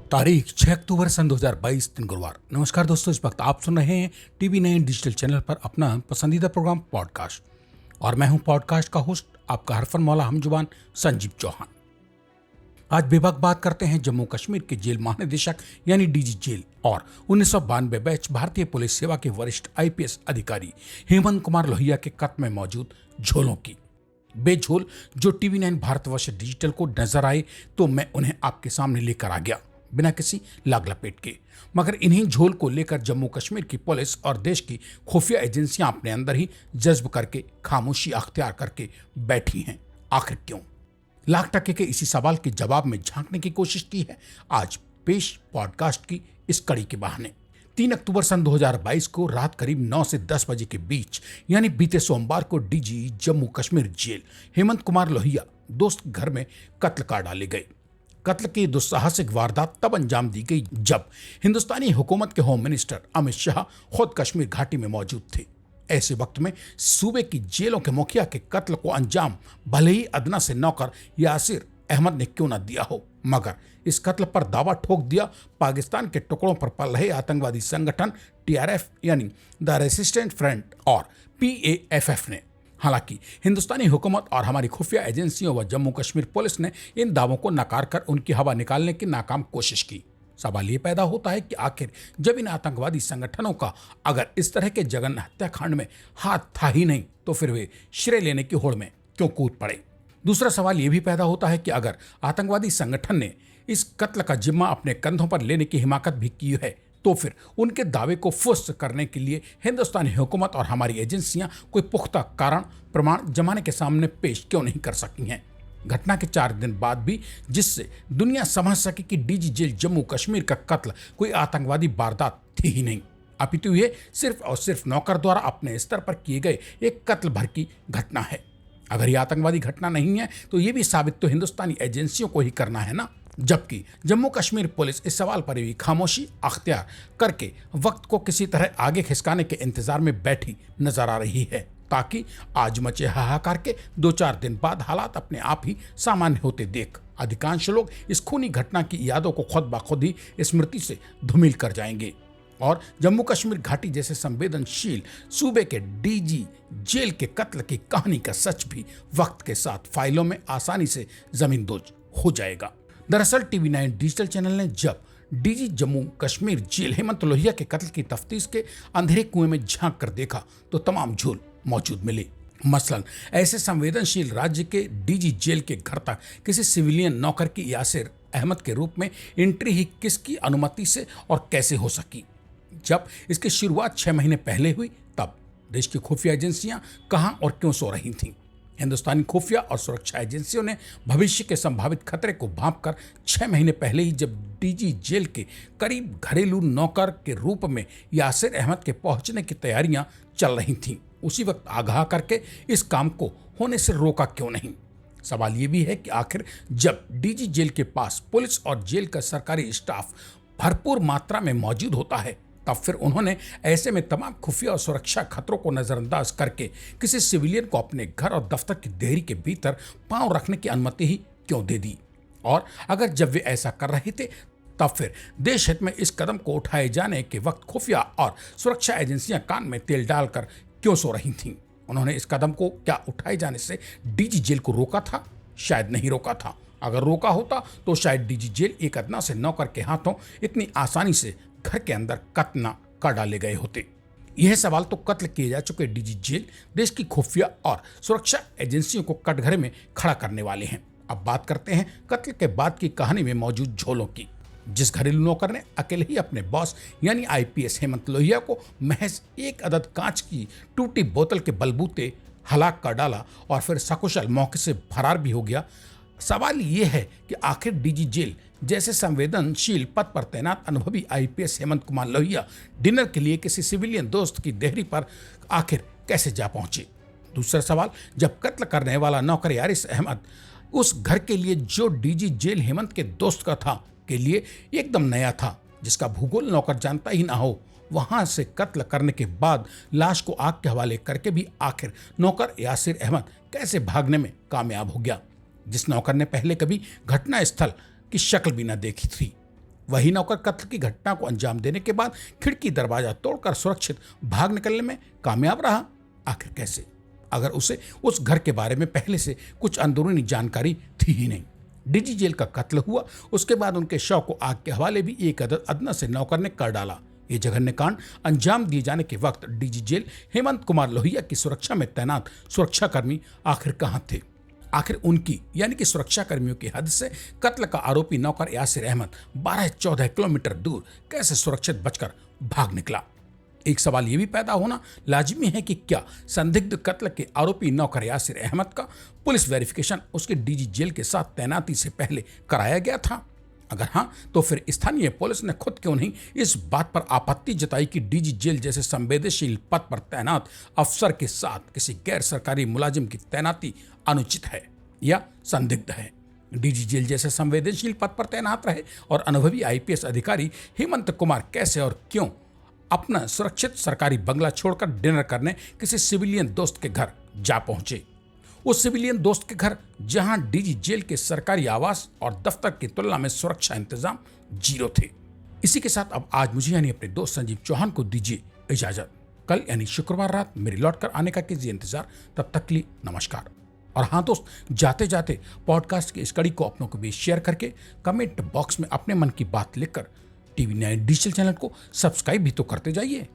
तारीख 6 अक्टूबर सन 2022 दिन गुरुवार। नमस्कार दोस्तों, इस वक्त आप सुन रहे हैं TV9 डिजिटल चैनल पर अपना पसंदीदा प्रोग्राम पॉडकास्ट और मैं हूं पॉडकास्ट का होस्ट आपका हरफन मौला हमजुबान संजीव चौहान। आज बेबाक बात करते हैं जम्मू कश्मीर के जेल महानिदेशक यानी डीजी जेल और 1992 बैच भारतीय पुलिस सेवा के वरिष्ठ IPS अधिकारी हेमंत कुमार लोहिया के कत्ल में मौजूद झोलों की। बेझोल जो TV9 भारतवर्ष डिजिटल को नजर आए तो मैं उन्हें आपके सामने लेकर आ गया बिना किसी लाग लपेट के। मगर इन्हीं झोल को लेकर जम्मू कश्मीर की पुलिस और देश की खुफिया एजेंसियां अपने अंदर ही जज्ब करके खामोशी अख्तियार करके बैठी हैं। आखिर क्यों? लाख टके के इसी सवाल के जवाब में झांकने की कोशिश की है आज पेश पॉडकास्ट की इस कड़ी के बहाने। 3 अक्टूबर सन 2022 को रात करीब 9 से 10 बजे के बीच यानी बीते सोमवार को डीजी जम्मू कश्मीर जेल हेमंत कुमार लोहिया दोस्त घर में कत्ल कर डाले गए। कत्ल की दुस्साहसिक वारदात तब अंजाम दी गई जब हिंदुस्तानी हुकूमत के होम मिनिस्टर अमित शाह खुद कश्मीर घाटी में मौजूद थे। ऐसे वक्त में सूबे की जेलों के मुखिया के कत्ल को अंजाम भले ही अदना से नौकर यासिर अहमद ने क्यों न दिया हो, मगर इस कत्ल पर दावा ठोक दिया पाकिस्तान के टुकड़ों पर पल रहे आतंकवादी संगठन TRF यानी द रेसिस्टेंट फ्रंट और PAFF ने। हालांकि हिंदुस्तानी हुकूमत और हमारी खुफिया एजेंसियों व जम्मू कश्मीर पुलिस ने इन दावों को नकार कर उनकी हवा निकालने की नाकाम कोशिश की। सवाल ये पैदा होता है कि आखिर जब इन आतंकवादी संगठनों का अगर इस तरह के जघन्य हत्याकांड में हाथ था ही नहीं तो फिर वे श्रेय लेने की होड़ में क्यों कूद पड़े। दूसरा सवाल ये भी पैदा होता है कि अगर आतंकवादी संगठन ने इस कत्ल का जिम्मा अपने कंधों पर लेने की हिमाकत भी की है तो फिर उनके दावे को फुस करने के लिए हिंदुस्तानी हुकूमत और हमारी एजेंसियां कोई पुख्ता कारण प्रमाण जमाने के सामने पेश क्यों नहीं कर सकी हैं। घटना के 4 दिन बाद भी जिससे दुनिया समझ सके कि डीजी जेल जम्मू कश्मीर का कत्ल कोई आतंकवादी वारदात थी ही नहीं, अपितु ये सिर्फ और सिर्फ नौकर द्वारा अपने स्तर पर किए गए एक कत्ल भर की घटना है। अगर ये आतंकवादी घटना नहीं है तो ये भी साबित तो हिंदुस्तानी एजेंसियों को ही करना है ना। जबकि जम्मू कश्मीर पुलिस इस सवाल पर भी खामोशी अख्तियार करके वक्त को किसी तरह आगे खिसकाने के इंतजार में बैठी नजर आ रही है ताकि आज मचे हाहाकार के 2-4 दिन बाद हालात अपने आप ही सामान्य होते देख अधिकांश लोग इस खूनी घटना की यादों को खुद ब खुद ही स्मृति से धूमिल कर जाएंगे और जम्मू कश्मीर घाटी जैसे संवेदनशील सूबे के डीजी जेल के कत्ल की कहानी का सच भी वक्त के साथ फाइलों में आसानी से जमींदोज हो जाएगा। दरअसल TV9 डिजिटल चैनल ने जब डीजी जम्मू कश्मीर जेल हेमंत लोहिया के कत्ल की तफ्तीश के अंधेरे कुएं में झांक कर देखा तो तमाम झोल मौजूद मिले। मसलन ऐसे संवेदनशील राज्य के डीजी जेल के घर तक किसी सिविलियन नौकर की यासिर अहमद के रूप में एंट्री ही किसकी अनुमति से और कैसे हो सकी। जब इसकी शुरुआत 6 महीने पहले हुई तब देश की खुफिया एजेंसियां कहां और क्यों सो रही थीं। हिंदुस्तानी खुफिया और सुरक्षा एजेंसियों ने भविष्य के संभावित खतरे को भांपकर 6 महीने पहले ही जब डीजी जेल के करीब घरेलू नौकर के रूप में यासिर अहमद के पहुंचने की तैयारियां चल रही थीं, उसी वक्त आगाह करके इस काम को होने से रोका क्यों नहीं। सवाल ये भी है कि आखिर जब डीजी जेल के पास पुलिस और जेल का सरकारी स्टाफ भरपूर मात्रा में मौजूद होता है तब फिर उन्होंने ऐसे में तमाम खुफिया और सुरक्षा खतरों को नजरअंदाज करके किसी सिविलियन को अपने घर और दफ्तर की देहरी के भीतर पांव रखने की अनुमति ही क्यों दे दी। और अगर जब वे ऐसा कर रहे थे तब फिर देश हित में इस कदम को उठाए जाने के वक्त खुफिया और सुरक्षा एजेंसियां कान में तेल डालकर क्यों सो रही थीं। उन्होंने इस कदम को क्या उठाए जाने से डीजी जेल को रोका था? शायद नहीं रोका था। अगर रोका होता तो शायद डीजी जेल एक अदना से नौकर के हाथों इतनी आसानी से घर के अंदर कत्ल न कर डाले गए होते। यह सवाल तो कत्ल किए जा चुके डीजी जेल देश की खुफिया और सुरक्षा एजेंसियों को कटघरे में खड़ा करने वाले हैं। अब बात करते हैं कत्ल के बाद की कहानी में मौजूद झोलों की। जिस घरेलू नौकर ने अकेले ही अपने बॉस यानी IPS हेमंत लोहिया को महज एक अदद कांच की टूटी बोतल के बलबूते हलाक कर डाला और फिर सकुशल मौके से फरार भी हो गया। सवाल ये है कि आखिर डीजी जेल जैसे संवेदनशील पद पर तैनात अनुभवी IPS हेमंत कुमार लोहिया डिनर के लिए किसी सिविलियन दोस्त की देहरी पर आखिर कैसे जा पहुंचे। दूसरा सवाल, जब कत्ल करने वाला नौकर यासिर अहमद उस घर के लिए जो डीजी जेल हेमंत के दोस्त का था के लिए एकदम नया था, जिसका भूगोल नौकर जानता ही ना हो, वहां से कत्ल करने के बाद लाश को आग के हवाले करके भी आखिर नौकर यासिर अहमद कैसे भागने में कामयाब हो गया, जिस नौकर ने पहले कभी घटना स्थल की शक्ल भी न देखी थी। वही नौकर कत्ल की घटना को अंजाम देने के बाद खिड़की दरवाजा तोड़कर सुरक्षित भाग निकलने में कामयाब रहा। आखिर कैसे, अगर उसे उस घर के बारे में पहले से कुछ अंदरूनी जानकारी थी ही नहीं। डीजी जेल का कत्ल हुआ, उसके बाद उनके शव को आग के हवाले भी एक अदना से नौकर ने कर डाला। ये जघन्य कांड अंजाम दिए जाने के वक्त डीजी जेल हेमंत कुमार लोहिया की सुरक्षा में तैनात सुरक्षाकर्मी आखिर कहां थे? आखिर उनकी यानी कि सुरक्षाकर्मियों की हद से कत्ल का आरोपी नौकर यासिर अहमद 12-14 किलोमीटर दूर कैसे सुरक्षित बचकर भाग निकला? एक सवाल यह भी पैदा होना लाजिमी है कि क्या संदिग्ध कत्ल के आरोपी नौकर यासिर अहमद का पुलिस वेरिफिकेशन उसके डीजी जेल के साथ तैनाती से पहले कराया गया था? अगर हाँ, तो फिर स्थानीय पुलिस ने खुद क्यों नहीं इस बात पर आपत्ति जताई कि डीजी जेल जैसे संवेदनशील पद पर तैनात अफसर के साथ किसी गैर सरकारी मुलाजिम की तैनाती अनुचित है या संदिग्ध है? डीजी जेल जैसे संवेदनशील पद पर तैनात रहे और अनुभवी आईपीएस अधिकारी हेमंत कुमार कैसे और क्यों अपना सुरक्षित सरकारी बंगला छोड़कर डिनर करने किसी सिविलियन दोस्त के घर जा पहुंचे? उस सिविलियन दोस्त के घर जहां डीजी जेल के सरकारी आवास और दफ्तर की तुलना में सुरक्षा इंतजाम जीरो थे। इसी के साथ अब आज मुझे यानी अपने दोस्त संजीव चौहान को दीजिए इजाजत। कल यानी शुक्रवार रात मेरे लौट कर आने का कीजिए इंतजार। तब तक के लिए नमस्कार। और हाँ दोस्त, जाते जाते पॉडकास्ट की इस कड़ी को अपनों के बीच शेयर करके कमेंट बॉक्स में अपने मन की बात लिखकर टीवी 9 डिजिटल चैनल को सब्सक्राइब भी तो करते जाइए।